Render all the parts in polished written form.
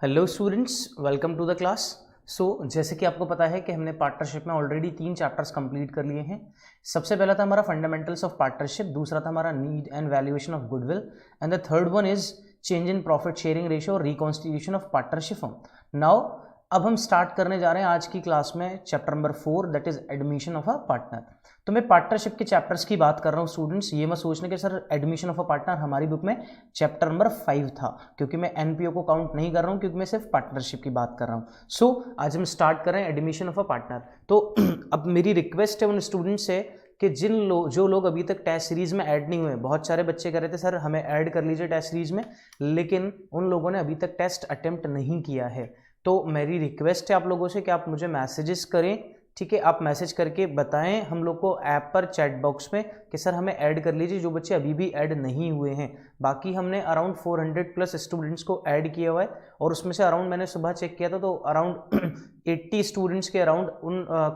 Hello students, welcome to the class. जैसे कि आपको पता है कि हमने पार्टनरशिप में ऑलरेडी 3 चैप्टर्स कंप्लीट कर लिए हैं। सबसे पहला था हमारा फंडामेंटल्स ऑफ पार्टनरशिप, दूसरा था हमारा need and valuation of goodwill, and the third one is change in profit sharing ratio और reconstitution of partnership firm. Now अब हम स्टार्ट करने जा रहे हैं आज की क्लास में chapter number 4, that is admission of a partner. तो मैं पार्टनरशिप के चैप्टर्स की बात कर रहा हूँ स्टूडेंट्स, ये मत सोचने कि sir admission of a partner हमारी बुक में चैप्टर नंबर 5 था, क्योंकि मैं एनपीओ को काउंट नहीं कर रहा हूँ, क्योंकि मैं सिर्फ पार्टनरशिप की बात कर रहा हूँ। आज हम स्टार्ट कर रहे हैं एडमिशन ऑफ अ पार्टनर। तो अब मेरी रिक्वेस्ट है उन स्टूडेंट्स से कि जो लोग अभी तक टेस्ट सीरीज में ऐड नहीं हुए, बहुत सारे बच्चे कह रहे थे सर हमें ऐड कर लीजिए टेस्ट सीरीज में, लेकिन उन लोगों ने अभी तक टेस्ट अटेम्प्ट नहीं किया है। तो मेरी रिक्वेस्ट है आप लोगों से कि आप मुझे मैसेजेस करें, ठीक है, आप मैसेज करके बताएं हम लोग को ऐप पर चैट बॉक्स में कि सर हमें ऐड कर लीजिए, जो बच्चे अभी भी ऐड नहीं हुए हैं। बाकी हमने अराउंड 400 प्लस स्टूडेंट्स को ऐड किया हुआ है, और उसमें से अराउंड मैंने सुबह चेक किया था तो अराउंड 80 स्टूडेंट्स के अराउंड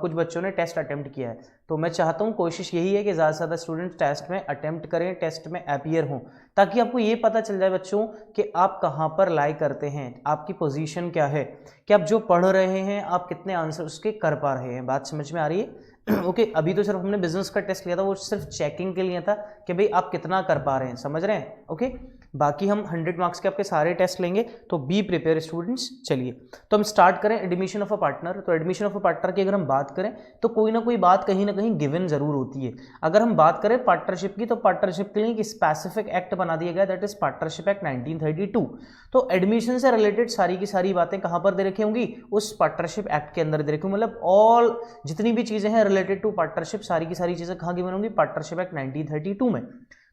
कुछ बच्चों ने टेस्ट अटेम्प्ट किया है। तो मैं चाहता हूँ, कोशिश यही है कि ज़्यादा से ज़्यादा स्टूडेंट्स टेस्ट में अटेम्प्ट करें, टेस्ट में अपीयर हों, ताकि आपको ये पता चल जाए बच्चों कि आप कहाँ पर लाई करते हैं, आपकी पोजीशन क्या है, कि आप जो पढ़ रहे हैं आप कितने आंसर उसके कर पा रहे हैं। बात समझ में आ रही है? ओके, अभी तो सिर्फ हमने बिजनेस का टेस्ट लिया था, वो सिर्फ चेकिंग के लिए था कि भाई आप कितना कर पा रहे हैं, समझ रहे हैं? ओके, बाकी हम 100 मार्क्स के आपके सारे टेस्ट लेंगे, तो बी प्रिपेयर स्टूडेंट्स। चलिए तो हम स्टार्ट करें एडमिशन ऑफ अ पार्टनर। तो एडमिशन ऑफ अ पार्टनर की अगर हम बात करें तो कोई ना कोई बात कहीं ना कहीं गिवन जरूर होती है। अगर हम बात करें पार्टनरशिप की, तो पार्टनरशिप के लिए एक स्पेसिफिक एक्ट बना दिया गया, दैट इज पार्टनरशिप एक्ट 1932। तो एडमिशन से रिलेटेड सारी की सारी बातें कहां पर दे रखी होंगी? उस पार्टनरशिप एक्ट के अंदर दे रखी होंगी। मतलब ऑल जितनी भी चीजें हैं रिलेटेड टू पार्टनरशिप, सारी की सारी चीजें कहां गिवन होंगी? पार्टनरशिप एक्ट 1932 में।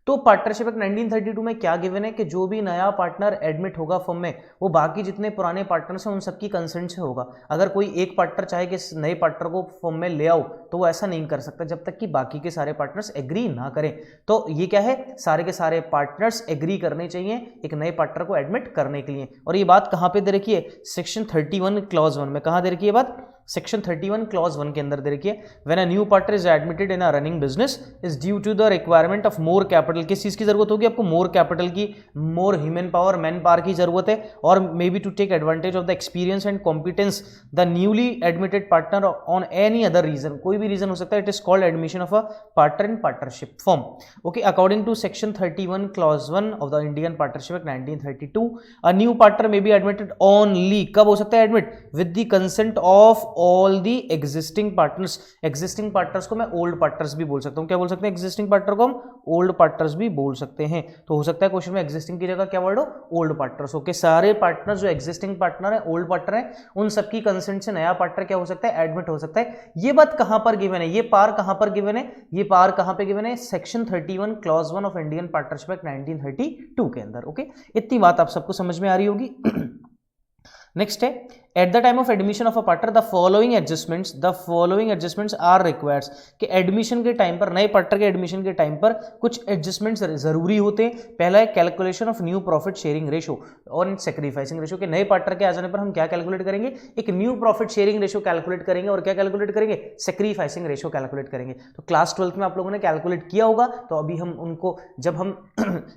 तो पार्टनरशिप एक्ट 1932 में क्या गिवन है कि जो भी नया पार्टनर एडमिट होगा फर्म में, वो बाकी जितने पुराने पार्टनर्स हैं उन सबकी कंसेंट से होगा। अगर कोई एक पार्टनर चाहे कि इस नए पार्टनर को फर्म में ले आओ, तो वो ऐसा नहीं कर सकता जब तक कि बाकी के सारे पार्टनर्स एग्री ना करें। तो ये क्या है, सारे के सारे पार्टनर्स एग्री करने चाहिए एक नए पार्टनर को एडमिट करने के लिए। और ये बात कहां पे दे रखी है? सेक्शन 31 क्लॉज 1 में। कहां दे रखी है बात? सेक्शन 31 क्लॉज 1 के अंदर दे रखी है, when a new partner is admitted in a running business is due to the requirement of more capital. किस चीज की जरूरत होगी आपको? मोर कैपिटल की, more human power, man power की जरूरत है, और may be to take advantage of the experience and competence the newly admitted partner on any other reason. कोई भी रीजन हो सकता है। It is called admission of a partner in partnership firm. Okay, according to section 31 clause 1 of the Indian partnership act 1932, a new partner may be admitted only, कब हो सकता है admit? With the consent of all the existing partners. Existing partners को मैं old partners भी बोल सकता हूं। क्या बोल सकते हैं? एग्जिस्टिंग पार्टनर को हम ओल्ड पार्टनर्स भी बोल सकते हैं। तो हो सकता है क्वेश्चन में एग्जिस्टिंग की जगह क्या वर्ड हो? Old partners. ओके, सारे पार्टनर्स जो एग्जिस्टिंग पार्टनर है, ओल्ड पार्टनर है, उन सबकी कंसेंट से नया पार्टनर क्या हो सकता है? एडमिट हो सकता है। ये बात कहां पर गिवन है? ये पार कहां पर गिवन है? ये पार कहां पे गिवन है? Section 31 clause 1 of Indian partnership act 1932 के अंदर। ओके, इतनी बात आप सबको समझ में आ रही होगी। नेक्स्ट है, at the time of admission of a partner the following adjustments are required. कि एडमिशन के टाइम पर, नए पार्टनर के एडमिशन के टाइम पर कुछ एडजस्टमेंट्स जरूरी होते हैं। पहला है calculation of new profit sharing ratio और सेक्रीफाइसिंग रेशो। के नए पार्टनर के आ जाने पर हम क्या कैलकुलेट करेंगे? एक new profit sharing ratio calculate करेंगे, और क्या कैलकुलेट करेंगे? सेक्रीफाइसिंग रेशो कैलकुलेट करेंगे। तो क्लास 12th में आप लोगों ने कैलकुलेट किया होगा, तो अभी हम उनको जब हम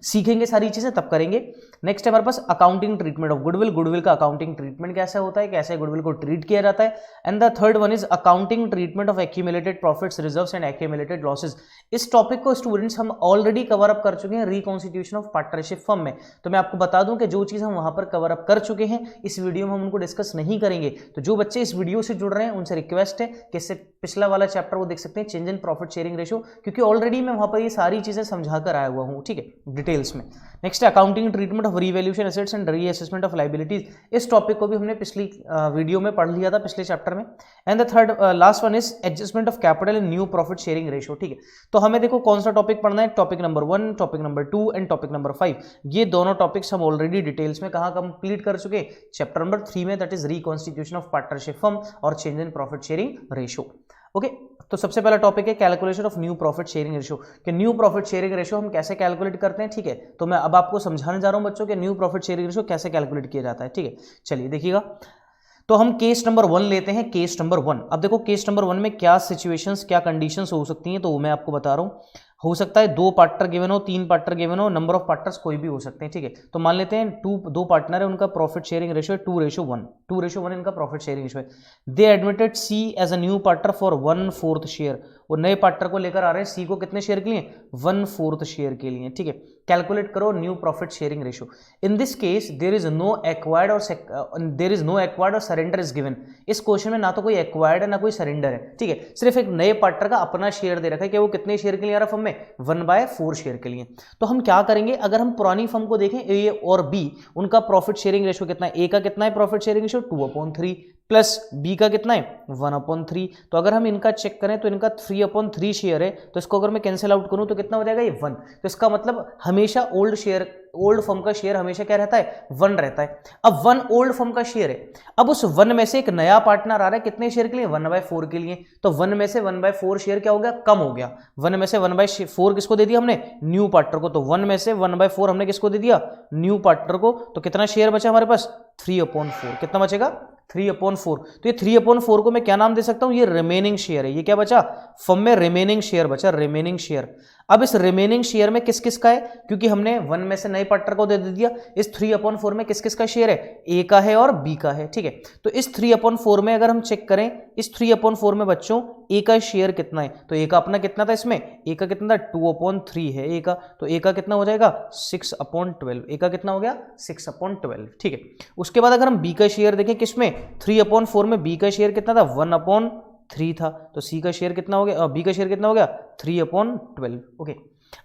सीखेंगे सारी चीजें तब करेंगे। नेक्स्ट है हमारे पास accounting treatment of goodwill. Goodwill का अकाउंटिंग ट्रीटमेंट कैसा होता है, कैसे गुडविल को ट्रीट किया जाता है। And the third one is accounting treatment of accumulated profits, reserves and accumulated losses. इस टॉपिक को स्टूडेंट्स हम ऑलरेडी कवर अप कर चुके हैं रिकॉन्स्टिट्यूशन ऑफ पार्टनरशिप फर्म में। तो मैं आपको बता दूं कि जो चीज हम वहां पर कवर अप कर चुके हैं, इस वीडियो में हम उनको डिस्कस नहीं करेंगे। तो जो बच्चे इस वीडियो से जुड़ रहे हैं उनसे रिक्वेस्ट है कि इससे पिछला वाला चैप्टर वो देख सकते हैं, change in profit sharing ratio, क्योंकि ऑलरेडी मैं वहां पर ये सारी चीजें समझा कर आया हुआ हूं, ठीक है, डिटेल्स में। नेक्स्ट है accounting treatment of revaluation assets and reassessment of liabilities. इस टॉपिक को भी हमने पिछली वीडियो में पढ़ लिया था, पिछले चैप्टर में। And the third last one is adjustment of capital in new profit sharing ratio, ठीक है। तो हमें देखो कौन सा टॉपिक पढ़ना है? Topic number 1, topic number 2 and topic number 5। ये दोनों टॉपिक्स हम ऑलरेडी डिटेल्स में कहां कंप्लीट कर चुके? चैप्टर नंबर 3 में, that is reconstitution of partnership firm और change in profit sharing ratio. Okay, तो सबसे पहला टॉपिक है calculation of new profit sharing ratio. कि न्यू प्रॉफिट शेयरिंग रेशियो हम कैसे कैलकुलेट करते हैं, ठीक है। तो मैं अब आपको समझाने जा रहा हूं बच्चों कि न्यू प्रॉफिट शेयरिंग रेशियो कैसे कैलकुलेट किया जाता है, ठीक है। चलिए देखिएगा। तो हम केस नंबर 1 लेते हैं, केस नंबर 1। अब देखो केस नंबर 1 में क्या सिचुएशंस, क्या कंडीशंस हो सकती हैं, तो वो मैं आपको बता रहा हूँ। हो सकता है 2 पार्टनर गिवन हो, 3 पार्टनर गिवन हो, नंबर ऑफ पार्टनर्स कोई भी हो सकते हैं, ठीक है। तो मान लेते हैं 2 पार्टनर है, उनका प्रॉफिट शेयरिंग रेशियो है 2:1, 2:1 इनका प्रॉफिट शेयरिंग रेशियो है। They admitted C as a new partner for 1/4 share. वो नए पार्टनर को लेकर आ रहे हैं सी को कितने शेयर के लिए, 1/4 शेयर के लिए, ठीक है। कैलकुलेट करो new profit sharing ratio. In this case there is no acquired और सरेंडर इज गिवन। इस क्वेश्चन में ना तो कोई एक्वायर्ड है ना कोई सरेंडर है, ठीक है। सिर्फ एक नए पार्टनर का अपना शेयर दे रखा है कि वो कितने शेयर के लिए आ रहा है फर्म में, 1/4 शेयर के लिए। तो हम क्या करेंगे, अगर हम पुरानी फर्म को देखें ए और बी, उनका प्रॉफिट शेयरिंग रेशियो कितना है, ए का कितना है profit sharing ratio 2/3 plus B का कितना है 1/3। तो अगर हम इनका चेक करें तो इनका 3/3 शेयर है, तो इसको अगर मैं कैंसिल आउट करूं तो कितना हो जाएगा, ये 1। तो इसका मतलब हमेशा ओल्ड फर्म का शेयर हमेशा क्या रहता है, 1 रहता है। अब 1 ओल्ड फर्म का शेयर है, अब उस 1 में से एक नया पार्टनर आ रहा है कितने शेयर के लिए, 1/4 के लिए। तो 1 में से 1/4 शेयर क्या हो गया, कम हो गया। 1 में से 1/4 किसको दे दिया हमने, न्यू पार्टनर को। तो 1 में से 1/4 हमने किसको दे दिया, न्यू पार्टनर को। तो कितना शेयर बचा हमारे पास, 3/4। कितना बचेगा, 3/4। तो ये 3/4 को मैं क्या नाम दे सकता हूं, ये रिमेनिंग शेयर है। ये क्या बचा, फर्म में रिमेनिंग शेयर बचा, रिमेनिंग शेयर। अब इस रिमेनिंग शेयर में किस किस का है, क्योंकि हमने 1 में से नए पार्टनर को दे दिया, इस 3/4 में किस किस का शेयर है, ए का है और बी का है, ठीक है। तो इस 3/4 में अगर हम चेक करें, इस 3/4 में बच्चों ए का शेयर कितना है, तो ए का अपना कितना था, इसमें ए का कितना था 2/3 है ए का। तो ए का कितना हो जाएगा 6/12, ए का कितना हो गया 6/12, ठीक है। उसके बाद अगर हम बी का शेयर देखें, किसमें 3/4 में बी का शेयर कितना था 1/3 था। तो सी का शेयर कितना हो गया, बी का शेयर कितना हो गया 3/12, ओके।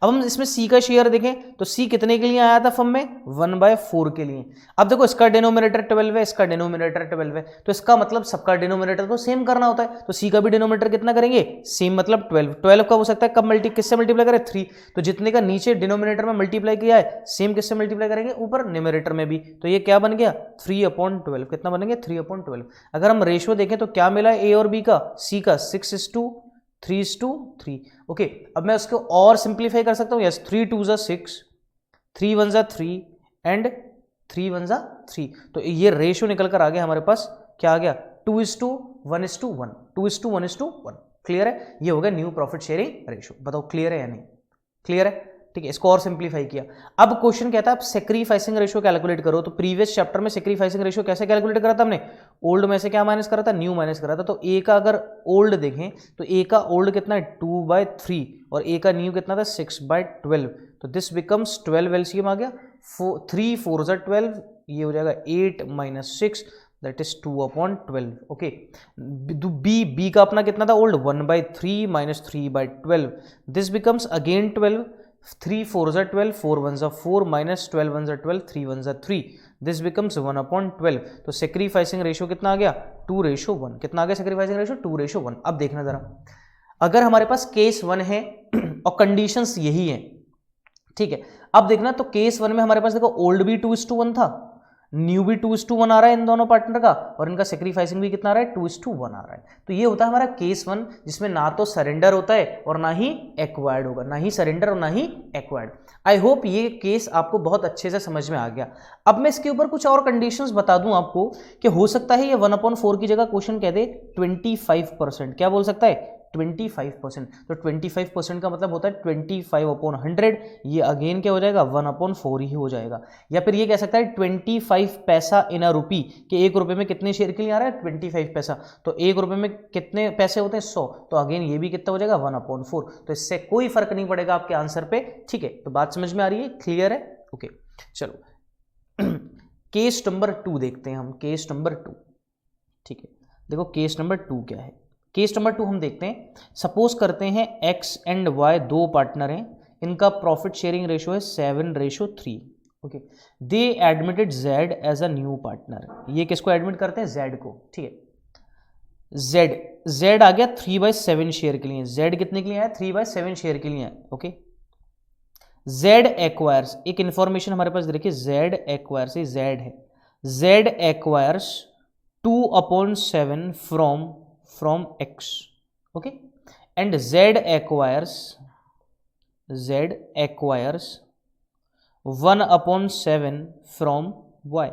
अब हम इसमें सी का शेयर देखें तो सी कितने के लिए आया था फर्म में, 1/4 के लिए। अब देखो इसका डिनोमिनेटर 12 है, इसका डिनोमिनेटर 12 है, तो इसका मतलब सबका डिनोमिनेटर तो सेम करना होता है। तो सी का भी डिनोमिनेटर कितना करेंगे, सेम, मतलब 12 कब हो सकता है, कब किससे मल्टीप्लाई करें, 3। तो जितने का नीचे डिनोमिनेटर में मल्टीप्लाई किया है, सेम किससे मल्टीप्लाई करेंगे, ऊपर न्यूमरेटर में भी। तो ये क्या बन गया 3/12, कितना बनेंगे 3/12। अगर हम रेशियो देखें तो क्या मिला ए और बी का, सी का 6:3:3, ओके। अब मैं उसको और सिंप्लीफाई कर सकता हूं, यस 3 2 ज़ा 6, 3 1 ज़ा 3 एंड 3 1 ज़ा 3। तो ये रेशियो निकल कर आ गया हमारे पास, क्या आ गया 2:1:1, 2:1:1। क्लियर है, ये हो गया न्यू प्रॉफिट शेयरिंग रेशियो। बताओ क्लियर है या नहीं, क्लियर है, ठीक है। इसको और सिंप्लीफाई किया। अब क्वेश्चन कहता है आप सैक्रिफाइसिंग रेशियो कैलकुलेट करो। तो प्रीवियस चैप्टर में सैक्रिफाइसिंग रेशियो कैसे कैलकुलेट करा था हमने, ओल्ड में से क्या माइनस करा था, न्यू माइनस करा था। तो ए का अगर ओल्ड देखें तो ए का ओल्ड कितना है 2/3 और ए का न्यू कितना था 6/12। तो दिस बिकम्स 12, एलसीएम आ गया 3 4 ज़ा 12, ये हो जाएगा 8 - 6, दैट इज 2/12, ओके। बी का अपना कितना था ओल्ड 1/3 - 3/12, दिस बिकम्स अगेन 12, 3 4 ज़ा 12, 4 1 ज़ा 4 - 12 1 ज़ा 12, 3 1 ज़ा 3, दिस बिकम्स 1/12। तो सेक्रीफाइसिंग रेशियो कितना आ गया 2:1। कितना आ गया सेक्रीफाइसिंग रेशियो 2:1। अब देखना जरा, अगर हमारे पास केस 1 है और कंडीशंस यही है, ठीक है। अब देखना, तो केस 1 में हमारे पास देखो ओल्ड भी 2:1 था, न्यू भी 2:1 आ रहा है इन दोनों पार्टनर का, और इनका सेक्रीफाइसिंग भी कितना आ रहा है 2:1 आ रहा है। तो ये होता है हमारा केस 1, जिसमें ना तो सरेंडर होता है और ना ही एक्वायर्ड होगा, ना ही सरेंडर और ना ही एक्वायर्ड। आई होप ये केस आपको बहुत अच्छे से समझ में आ गया। अब मैं इसके ऊपर कुछ और कंडीशंस बता दूं आपको कि हो सकता है ये 1/4 की जगह क्वेश्चन कह दे 25%। क्या बोल सकता है 25%। तो 25% का मतलब होता है 25/100, ये अगेन क्या हो जाएगा 1/4 ही हो जाएगा। या फिर ये कह सकता है 25 पैसा इन अ रुपी, कि 1 रुपये में कितने शेयर के लिए आ रहा है 25 पैसा। तो 1 रुपये में कितने पैसे होते हैं 100, तो अगेन ये भी कितना हो जाएगा 1/4। तो इससे कोई फर्क नहीं पड़ेगा आपके आंसर पे, ठीक है। तो बात समझ में आ रही है, क्लियर है, ओके। चलो केस नंबर 2 देखते हैं हम, केस नंबर 2, ठीक है। देखो केस नंबर 2 क्या है, केस नंबर 2 हम देखते हैं। सपोज करते हैं x एंड y 2 पार्टनर हैं, इनका प्रॉफिट शेयरिंग रेशियो है 7:3, okay. They admitted z as a new partner. ये किसको एडमिट करते हैं, z को, ठीक है। z आ गया 3/7 शेयर के लिए। z कितने के लिए आया 3/7 शेयर के लिए, ओके। z एक्वायर्स, एक इंफॉर्मेशन हमारे पास देखिए, z एक्वायर्स, ये z है, z acquires 2/7 from x, okay, and z acquires 1/7 from y,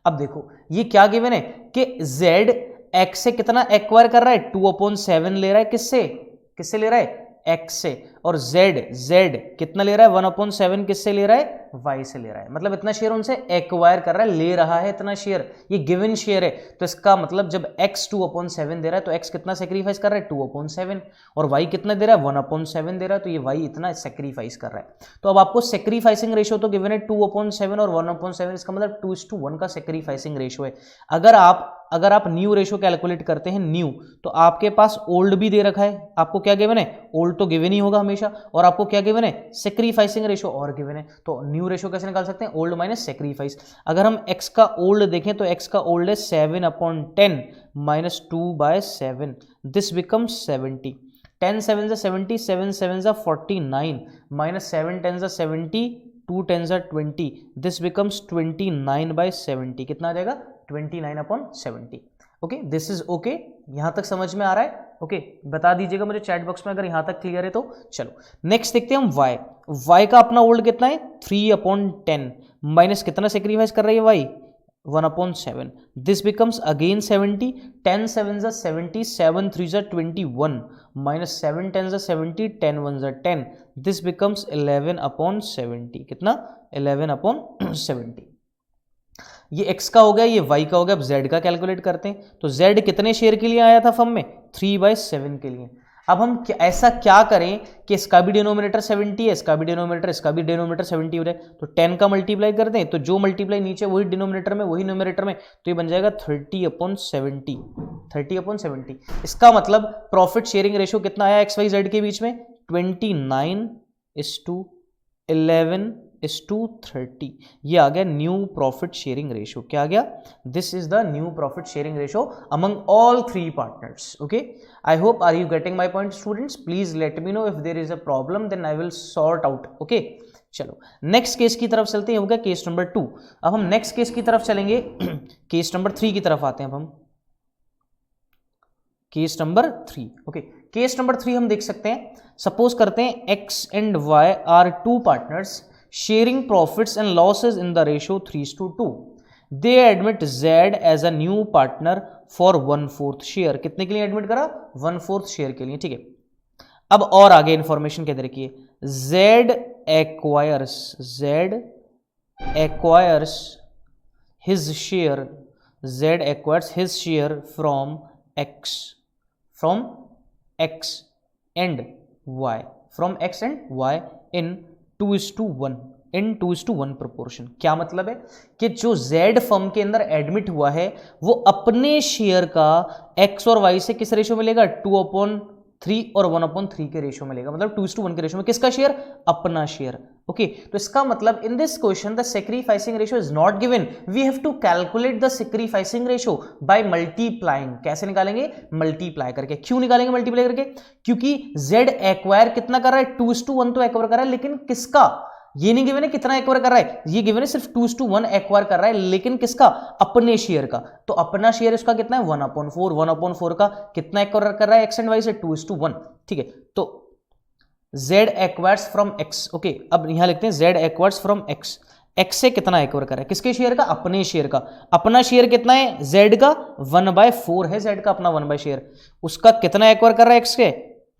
अब देखो ये क्या गिवन है कि z x से कितना एक्वायर कर रहा है, 2/7 ले रहा है, किससे ले रहा है, x से, और z कितना ले रहा है, 1/7 किससे ले रहा है, y से ले रहा है। मतलब इतना शेयर उनसे एक्वायर कर रहा है, ले रहा है इतना शेयर, ये गिवन शेयर है। तो इसका मतलब जब x 2/7 दे रहा है तो x कितना सेक्रीफाइस कर रहा है, 2/7, और y कितना दे रहा है, 1/7 दे रहा है, तो ये y इतना सेक्रीफाइस कर रहा है। तो अब आपको सेक्रीफाइसिंग रेशियो तो गिवन है 2/7 और 1/7, इसका मतलब 2:1 का सेक्रीफाइसिंग रेशियो है। अगर आप न्यू रेशियो कैलकुलेट करते हैं न्यू, तो आपके पास ओल्ड भी दे रखा है, आपको क्या गिवन है, ओल्ड तो गिवन ही होगा हमेशा, और आपको क्या गिवन है, सेक्रीफाइसिंग रेशियो और गिवन है। तो न्यू रेशियो कैसे निकाल सकते हैं, ओल्ड माइनस सेक्रीफाइस। अगर हम x का ओल्ड देखें तो x का ओल्ड है 7/10 minus 2/7, this becomes 70। 10 7 70, 7 7 49 minus 7 10 70, 2 10 20, this becomes 29/70। कितना आ जाएगा, 29/70। ओके, दिस इज ओके, यहां तक समझ में आ रहा है, ओके बता दीजिएगा मुझे चैट बॉक्स में अगर यहां तक क्लियर है तो। चलो नेक्स्ट देखते हैं हम y का अपना ओल्ड कितना है, 3/10 माइनस कितना सेक्रीफाइस कर रही है y, 1/7, this becomes again 70। 10 7 70, 7 3 21 minus 7 10 70, 10 1 10, this becomes 11/70। कितना, 11/70। ये x का हो गया, ये y का हो गया। अब z का कैलकुलेट करते हैं, तो z कितने शेयर के लिए आया था फर्म में, 3/7 के लिए। अब हम ऐसा क्या करें कि इसका भी डिनोमिनेटर 70 है, इसका भी डिनोमिनेटर 70 हो जाए, तो 10 का मल्टीप्लाई कर दें, तो जो मल्टीप्लाई नीचे वही डिनोमिनेटर में वही न्यूमरेटर में, तो ये बन जाएगा 30/70। 30/70। इसका मतलब प्रॉफिट शेयरिंग रेशियो कितना आया एक्स वाई जेड के बीच में, 29:11:30। ये आ गया न्यू प्रॉफिट शेयरिंग रेशियो। क्या आ गया, this is the new profit sharing ratio among all 3 partners. Okay, I hope are you getting my point students, please let me know if there is a problem, then I will sort out. Okay, चलो next case की तरफ चलते हैं, हो गया case number 2। अब हम next case की तरफ चलेंगे, केस नंबर 3 की तरफ आते हैं। अब हम case number 3, okay case number 3 हम देख सकते हैं, सपोज करते हैं x and y are 2 partners sharing profits and losses in the ratio 3:2. They admit Z as a new partner for 1/4 share. कितने के लिए एडमिट करा, 1/4 शेयर के लिए, ठीक है। अब और आगे इंफॉर्मेशन क्या दे रखी है, Z acquires his share from x and y in 2:1 in 2:1 proportion. क्या मतलब है कि जो Z फर्म के अंदर एडमिट हुआ है वो अपने शेयर का x और y से किस रेशियो में लेगा, 2/3 और 1/3 के रेशियो में लेगा, मतलब 2:1 के रेशियो में। किसका शेयर, अपना शेयर। ओके, तो इसका मतलब in this question the sacrificing ratio is not given, we have to calculate the sacrificing ratio by multiplying. कैसे निकालेंगे, मल्टीप्लाई करके। क्यों निकालेंगे मल्टीप्लाई करके, क्योंकि Z एक्वायर कितना कर रहा है, 2:1 तो एक्वायर कर रहा है, लेकिन किसका, ये नहीं गिवन है कितना एक्वायर कर रहा है, ये गिवन है सिर्फ 2:1 एक्वायर कर रहा है, लेकिन किसका, अपने शेयर का। तो अपना शेयर इसका कितना है, 1/4। 1/4 का कितना एक्वायर कर रहा है एक्स एंड वाई से, 2:1, ठीक है। तो Z acquires from x, okay अब यहां लिखते हैं Z acquires from x, x से कितना एक्वायर कर रहा है, किसके शेयर का, अपने शेयर का। अपना शेयर कितना है Z का, 1/4 है Z का अपना 1 शेयर, उसका कितना एक्वायर कर रहा है x के,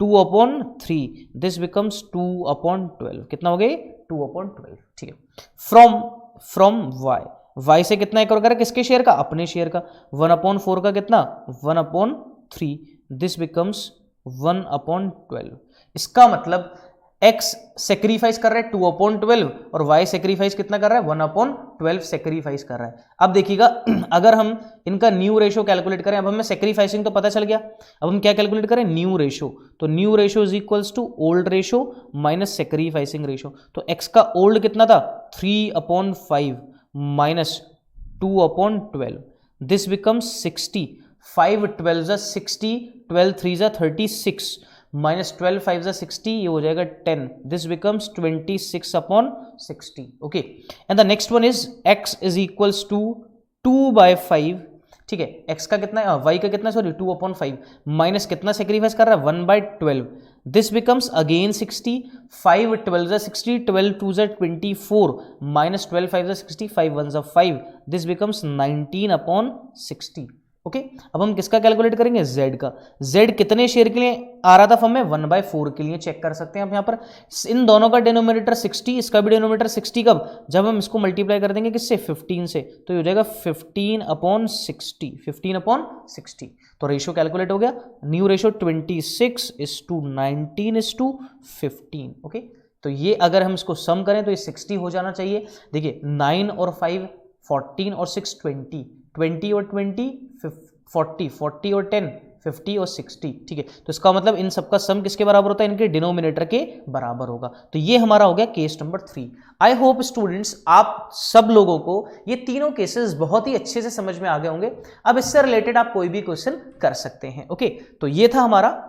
2/3, दिस बिकम्स 2/12। कितना हो गया, 2/12, ठीक है। फ्रॉम y से कितना एक्वायर कर रहा है, किसके शेयर का, अपने शेयर का। 1/4 का कितना, 1/3, दिस बिकम्स 1/12। इसका मतलब x सेक्रीफाइस कर रहा है 2/12 और y सेक्रीफाइस कितना कर रहा है, 1/12 सेक्रीफाइस कर रहा है। अब देखिएगा अगर हम इनका न्यू रेशियो कैलकुलेट करें, अब हमें सेक्रीफाइसिंग तो पता चल गया, अब हम क्या कैलकुलेट करें, न्यू रेशियो। तो new ratio is equals to old ratio minus sacrificing ratio. तो x का ओल्ड कितना था, 3/5 माइनस 2/12, दिस बिकम्स 60। 5 12 60, 12 3 36 माइनस 12 5 60, ये हो जाएगा 10, this becomes 26/60। Okay, and the next one is x is equals to 2/5 ठीक है, x का कितना है, y का कितना, सॉरी 2/5 माइनस कितना सेक्रीफाइस कर रहा है 1/12, this becomes again 60, 5 12 60, 12 2 24 minus 12 5 60, 5 1 5, this becomes 19/60। Okay, अब हम किसका कैलकुलेट करेंगे, z का। z कितने शेयर के लिए आ रहा था फॉर्म में, 1/4 के लिए। चेक कर सकते हैं आप यहाँ पर, इन दोनों का डिनोमिनेटर 60, इसका भी डिनोमिनेटर 60, कब, जब हम इसको मल्टीप्लाई कर देंगे किससे, 15 से, तो ये हो जाएगा 15/60, 15/60। तो रेशियो कैलकुलेट हो गया, न्यू रेशियो 26:19:15। ओके, तो ये अगर हम इसको सम करें तो ये 60 हो जाना चाहिए। देखिए 9 और 5 14 और 6 20, 20 और 20 40, 40 और 10 50 और 60। ठीक है, तो इसका मतलब इन सबका सम किसके बराबर होता है, इनके डिनोमिनेटर के बराबर होगा। तो ये हमारा हो गया case number 3। I hope students आप सब लोगों को ये तीनों केसेस बहुत ही अच्छे से समझ में आ गए होंगे। अब इससे रिलेटेड आप कोई भी क्वेश्चन कर सकते हैं। ओके, तो ये था हमारा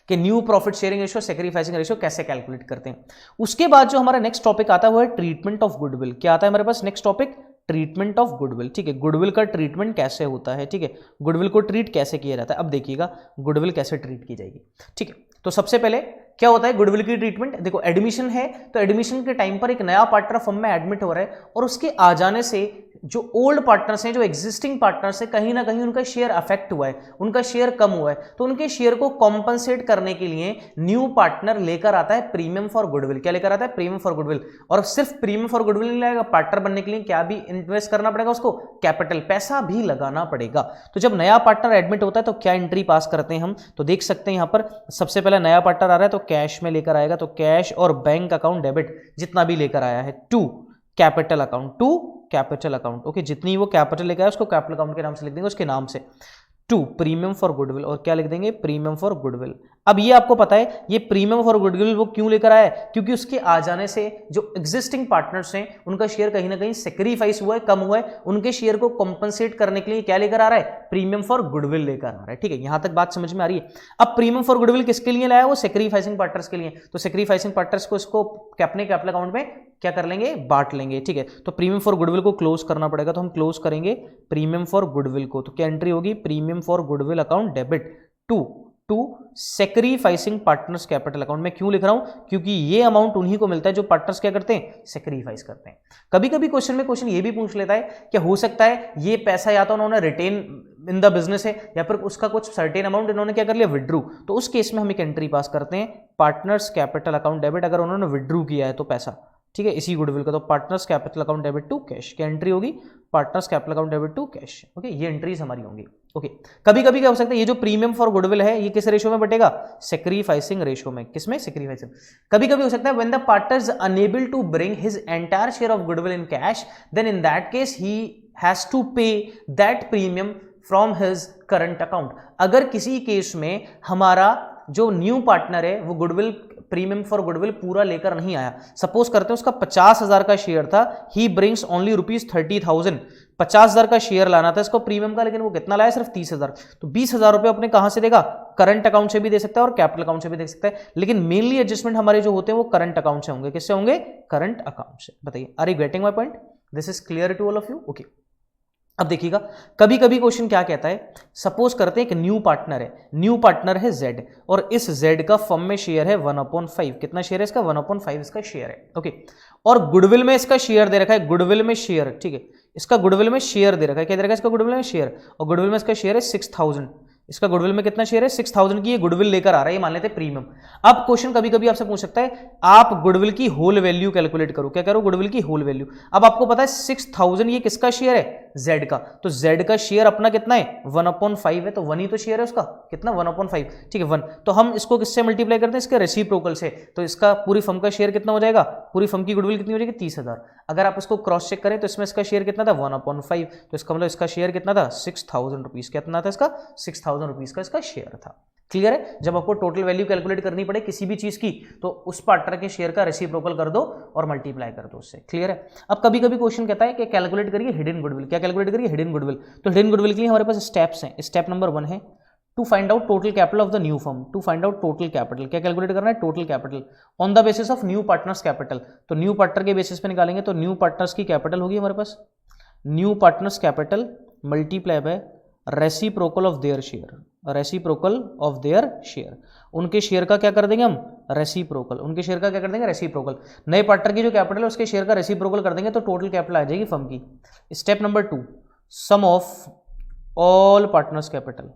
कि new profit sharing ratio, sacrificing ratio कैसे कैलकुलेट करते हैं। उसके बाद जो हमारा नेक्स्ट टॉपिक आता है वो है ट्रीटमेंट ऑफ गुडविल। क्या आता है हमारे पास next topic, treatment of goodwill. ठीक है, गुडविल का ट्रीटमेंट कैसे होता है, ठीक है, गुडविल को ट्रीट कैसे किया जाता है। अब देखिएगा गुडविल कैसे ट्रीट की जाएगी। ठीक है, तो सबसे पहले क्या होता है गुडविल की ट्रीटमेंट। देखो एडमिशन है तो एडमिशन के टाइम पर एक नया पार्टनर फर्म में एडमिट हो रहा है और उसके आ जाने से जो ओल्ड पार्टनर्स हैं, जो एग्जिस्टिंग पार्टनर्स हैं, कहीं ना कहीं उनका शेयर अफेक्ट हुआ है, उनका शेयर कम हुआ है, तो उनके शेयर को कॉम्पनसेट करने के लिए न्यू पार्टनर लेकर आता है प्रीमियम फॉर गुडविल। क्या लेकर आता है, प्रीमियम फॉर गुडविल। और सिर्फ प्रीमियम फॉर गुडविल नहीं लगेगा, पार्टनर बनने के लिए क्या भी इन्वेस्ट करना पड़ेगा उसको, कैपिटल, पैसा भी लगाना पड़ेगा। तो जब नया पार्टनर एडमिट होता है तो क्या एंट्री पास करते हैं हम, तो देख सकते हैं यहां पर सबसे पहले नया पार्टनर आ रहा है तो कैश में लेकर आएगा, तो कैश और बैंक अकाउंट डेबिट जितना भी लेकर आया है, to capital account, to capital account. Okay, जितनी वो कैपिटल लेकर आया उसको कैपिटल अकाउंट के नाम से लिख देंगे, उसके नाम से, टू प्रीमियम फॉर गुडविल, और क्या लिख देंगे, प्रीमियम फॉर गुडविल। अब ये आपको पता है ये प्रीमियम फॉर गुडविल वो क्यों लेकर आया है, क्योंकि उसके आ जाने से जो एग्जिस्टिंग पार्टनर्स हैं उनका शेयर कहीं ना कहीं सेक्रीफाइस हुआ है, कम हुआ है, उनके शेयर को कॉम्पनसेट करने के लिए क्या लेकर आ रहा है, प्रीमियम फॉर गुडविल लेकर आ रहा है। ठीक है, यहां तक बात समझ में आ रही है। अब प्रीमियम फॉर गुडविल किसके लिए लाया, वो सेक्रीफाइसिंग पार्टनर्स के लिए। तो सेक्रीफाइसिंग पार्टनर्स को इसको अपने कैपिटल अकाउंट में क्या कर लेंगे, बांट लेंगे। ठीक है, तो प्रीमियम फॉर गुडविल को क्लोज करना पड़ेगा, तो हम क्लोज करेंगे प्रीमियम फॉर गुडविल को। तो क्या एंट्री होगी, premium for goodwill account debit to sacrificing partners capital account. में क्यों लिख रहा हूं, क्योंकि ये अमाउंट उन्हीं को मिलता है जो पार्टनर्स क्या करते हैं, सेक्रीफाइस करते हैं। कभी कभी क्वेश्चन ये भी पूछ लेता है कि हो सकता है ये पैसा या तो उन्होंने रिटेन इन द बिजनेस है या फिर उसका कुछ सर्टेन अमाउंट इन्होंने क्या कर लिया, विड्रू। तो उस केस में हम एक एंट्री पास करते हैं पार्टनर्स कैपिटल अकाउंट डेबिट, अगर उन्होंने विड्रू किया है तो पैसा, ठीक है, इसी गुडविल का, तो partners capital account debit to cash. क्या एंट्री होगी, partners capital account debit to cash. Okay, ये एंट्रीज हमारी होंगी। ओके, कभी कभी क्या हो सकता है, ये जो प्रीमियम फॉर गुडविल है ये किस रेशियो में बटेगा, सेक्रीफाइसिंग रेशियो में। किसमें, सेक्रीफाइसिंग। कभी कभी हो सकता है when the partner is unable to bring his entire share of goodwill in cash, then in that case he has to pay that premium from his current account. अगर किसी case में हमारा जो न्यू पार्टनर है वो goodwill, premium for goodwill पूरा लेकर नहीं आया, सपोज करते हैं उसका 50,000 का शेयर था, ही ब्रिंग्स ओनली ₹30,000, 50,000 का शेयर लाना था इसको प्रीमियम का, लेकिन वो कितना लाया, सिर्फ 30,000। तो 20,000 रुपए अपने कहां से देगा, करंट अकाउंट से भी दे सकता है और कैपिटल अकाउंट से भी दे सकता है, लेकिन मेनली एडजस्टमेंट हमारे जो होते हैं वो करंट अकाउंट से होंगे। किससे होंगे, करंट अकाउंट से। बताइए, are you getting my point, this is clear to all of you. Okay, अब देखिएगा कभी कभी क्वेश्चन क्या कहता है, सपोज करते हैं एक न्यू पार्टनर है, न्यू पार्टनर है जेड, और इस जेड का फर्म में शेयर है 1/5। कितना शेयर है इसका, 1/5 इसका शेयर है। ओके, और गुडविल में इसका शेयर दे रखा है, गुडविल में शेयर, ठीक है, इसका गुडविल में शेयर दे रखा है, क्या दे रखा है इसका गुडविल में शेयर, और गुडविल में इसका शेयर है 6,000। इसका गुडविल में कितना शेयर है, 6,000 की ये गुडविल लेकर आ रहा है, ये मान लेते हैं प्रीमियम। अब क्वेश्चन कभी कभी आपसे पूछ सकता है, आप गुडविल की होल वैल्यू कैलकुलेट करो। क्या करो, गुडविल की होल वैल्यू। अब आपको पता है 6,000 ये किसका शेयर है, जेड का, तो जेड का शेयर अपना कितना है, 1/5 है, तो 1 ही तो शेयर है उसका, कितना, 1/5। ठीक है, 1। तो हम इसको किससे मल्टीप्लाई करते हैं, इसके रेसिप्रोकल से, तो इसका पूरी फर्म का शेयर कितना हो जाएगा, पूरी फर्म की गुडविल कितनी हो जाएगी, 30,000। अगर आप इसको क्रॉस चेक करें तो इसमें इसका शेयर कितना था, 1/5, तो इसका मतलब इसका शेयर कितना था, 6,000 रुपीज। कितना था इसका, 6,000 रुपीज का इसका शेयर था। क्लियर है, जब आपको टोटल वैल्यू कैलकुलेट करनी पड़े किसी भी चीज की, तो उस पार्टनर के शेयर का रेसिप्रोकल कर दो और मल्टीप्लाई कर दो उससे। क्लियर है। अब कभी कभी क्वेश्चन कहता है कि कैलकुलेट करिए हिडन गुडविल। क्या कैलकुलेट करिए, हिडन गुडविल। तो हिडन गुडविल के लिए हमारे पास स्टेप्स हैं। स्टेप नंबर 1 है to find out total capital of the new firm. To find out total capital, क्या कैलकुलेट करना है, total capital on the basis of new partners capital. तो न्यू पार्टनर के बेसिस पे निकालेंगे, तो न्यू पार्टनर्स की कैपिटल होगी हमारे पास, new partners capital multiply by reciprocal of their share, reciprocal of their share, उनके शेयर का क्या कर देंगे हम, रेसिप्रोकल, उनके शेयर का क्या कर देंगे, रेसिप्रोकल। नए पार्टनर की जो कैपिटल है उसके शेयर का रेसिप्रोकल कर देंगे तो टोटल कैपिटल आ जाएगी फर्म की। Step number 2, sum of all partners capital,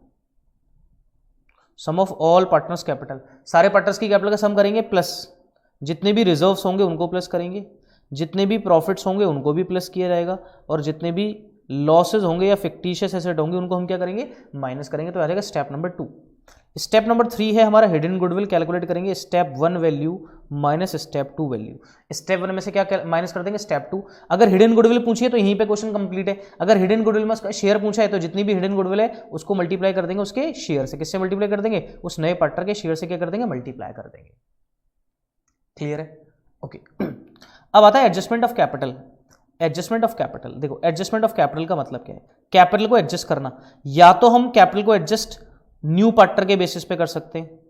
sum of all partners capital, सारे पार्टनर्स की कैपिटल का सम करेंगे प्लस जितने भी रिजर्व्स होंगे उनको प्लस करेंगे, जितने भी प्रॉफिट्स होंगे उनको भी प्लस किया जाएगा, और जितने भी लॉसेज होंगे या फिक्टिशियस एसेट होंगे उनको हम क्या करेंगे, माइनस करेंगे। तो आ जाएगा स्टेप नंबर 2। स्टेप नंबर 3 है हमारा हिडन गुडविल कैलकुलेट करेंगे, step 1 value minus step 2 value. Step 1 में से क्या माइनस कर देंगे, स्टेप 2। अगर हिडन गुडविल पूछिए तो यहीं पे क्वेश्चन कंप्लीट है। अगर हिडन गुडविल में उसका शेयर पूछा है तो जितनी भी हिडन गुडविल है उसको मल्टीप्लाई कर देंगे उसके शेयर से। किससे मल्टीप्लाई कर देंगे, उस नए पार्टनर के शेयर से क्या कर देंगे, मल्टीप्लाई कर देंगे। क्लियर है, ओके। अब आता है adjustment of capital. Adjustment of capital, देखो एडजस्टमेंट ऑफ कैपिटल का मतलब क्या है, कैपिटल को एडजस्ट करना। या तो हम कैपिटल को एडजस्ट न्यू पार्टनर के बेसिस पे कर सकते हैं,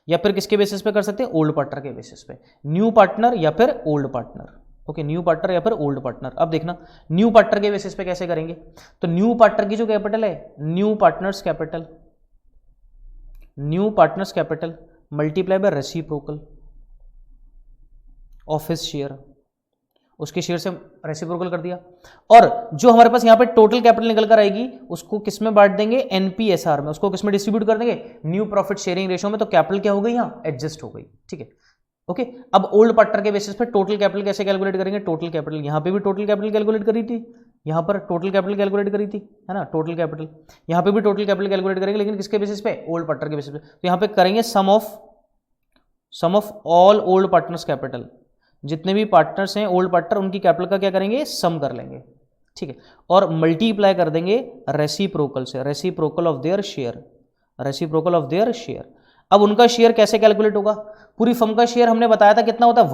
या फिर किसके बेसिस पे कर सकते हैं, ओल्ड पार्टनर के बेसिस पे। न्यू पार्टनर या फिर old partner, okay, new partner या फिर ओल्ड पार्टनर। अब देखना न्यू पार्टनर के बेसिस पे कैसे करेंगे, तो न्यू पार्टनर की जो कैपिटल है, new partners capital, new partners capital multiply by reciprocal of his share, उसके शेयर से रेसिप्रोकल कर दिया। और जो हमारे पास यहाँ पे टोटल कैपिटल निकल कर आएगी उसको किस में बांट देंगे, एनपीएसआर में, उसको किस में डिस्ट्रीब्यूट कर देंगे, न्यू प्रॉफिट शेयरिंग रेशियो में। तो कैपिटल क्या हो गई, यहाँ एडजस्ट हो गई, ठीक है, ओके। अब ओल्ड पार्टनर के बेसिस पे टोटल कैपिटल कैसे कैलकुलेट करेंगे, टोटल कैपिटल, यहाँ पे भी टोटल कैपिटल कैलकुलेट करी थी, यहाँ पर टोटल कैपिटल कैलकुलेट करी थी, है ना, टोटल कैपिटल। यहाँ पे भी टोटल कैपिटल कैलकुलेट करेंगे, लेकिन किसके बेसिस पे, ओल्ड पार्टनर के बेसिस पे। तो यहाँ पे करेंगे sum of all old partners capital, जितने भी पार्टनर्स हैं ओल्ड पार्टनर उनकी कैपिटल का क्या करेंगे, सम कर लेंगे, ठीक है, और मल्टीप्लाई कर देंगे रेसिप्रोकल से, reciprocal of their share, reciprocal of their share. अब उनका शेयर कैसे कैलकुलेट होगा, पूरी फर्म का शेयर हमने बताया था कितना होता है,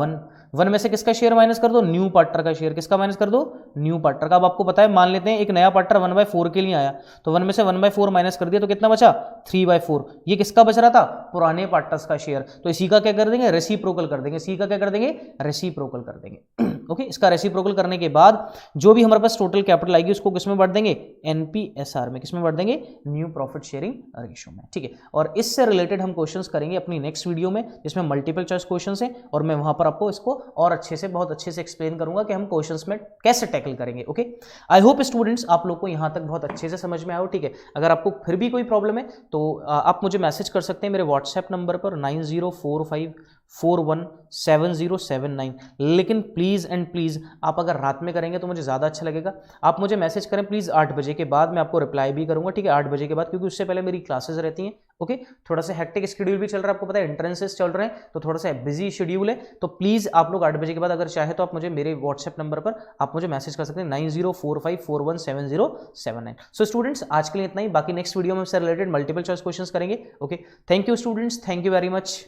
1 में से किसका शेयर माइनस कर दो, न्यू पार्टनर का शेयर, किसका माइनस कर दो, न्यू पार्टनर का। अब आपको पता है, मान लेते हैं एक नया पार्टनर 1/4 के लिए आया, तो 1 में से 1/4 माइनस कर दिया तो कितना बचा, 3/4। ये किसका बच रहा था, पुराने पार्टनर्स का शेयर, तो इसी का क्या कर देंगे, रेसिप्रोकल कर देंगे, इसी का क्या कर देंगे, रेसिप्रोकल कर देंगे, ओके। इसका रेसिप्रोकल करने के बाद जो भी हमारे पास टोटल कैपिटल आएगी उसको किसमें बांट देंगे, एनपीएसआर में, किसमें बांट देंगे, न्यू प्रॉफिट शेयरिंग रेशियो में, ठीक है। और इससे रिलेटेड हम क्वेश्चंस करेंगे अपनी नेक्स्ट वीडियो में, जिसमें मल्टीपल चॉइस क्वेश्चंस हैं, और मैं वहां पर आपको इसको और अच्छे से, बहुत अच्छे से एक्सप्लेन करूंगा कि हम क्वेश्चंस में कैसे टैकल करेंगे, ओके। आई होप स्टूडेंट्स आप लोग को यहां तक बहुत अच्छे से समझ में आया हो, ठीक है। अगर आपको फिर भी कोई प्रॉब्लम है तो आप मुझे मैसेज कर सकते हैं मेरे व्हाट्सएप नंबर पर 9045417079। लेकिन प्लीज़ एंड प्लीज़ आप अगर रात में करेंगे तो मुझे ज़्यादा अच्छा लगेगा। आप मुझे मैसेज करें प्लीज़ 8 बजे के बाद, मैं आपको रिप्लाई भी करूंगा, ठीक है, 8 बजे के बाद, क्योंकि उससे पहले मेरी क्लासेस रहती हैं, ओके। थोड़ा सा हेक्टिक शेड्यूल भी चल रहा है, आपको पता है इंट्रेंसेस चल रहे हैं, तो थोड़ा सा बिजी शेड्यूल है। तो प्लीज़ आप लोग 8 बजे के बाद अगर चाहे तो आप मुझे मेरे व्हाट्सएप नंबर पर आप मुझे मैसेज कर सकते हैं 9045417079। सो स्टूडेंट्स आज के लिए इतना ही, बाकी नेक्स्ट वीडियो में इससे रिलेटेड मल्टीपल चॉइस क्वेश्चंस करेंगे, okay. Thank you students, thank you very much.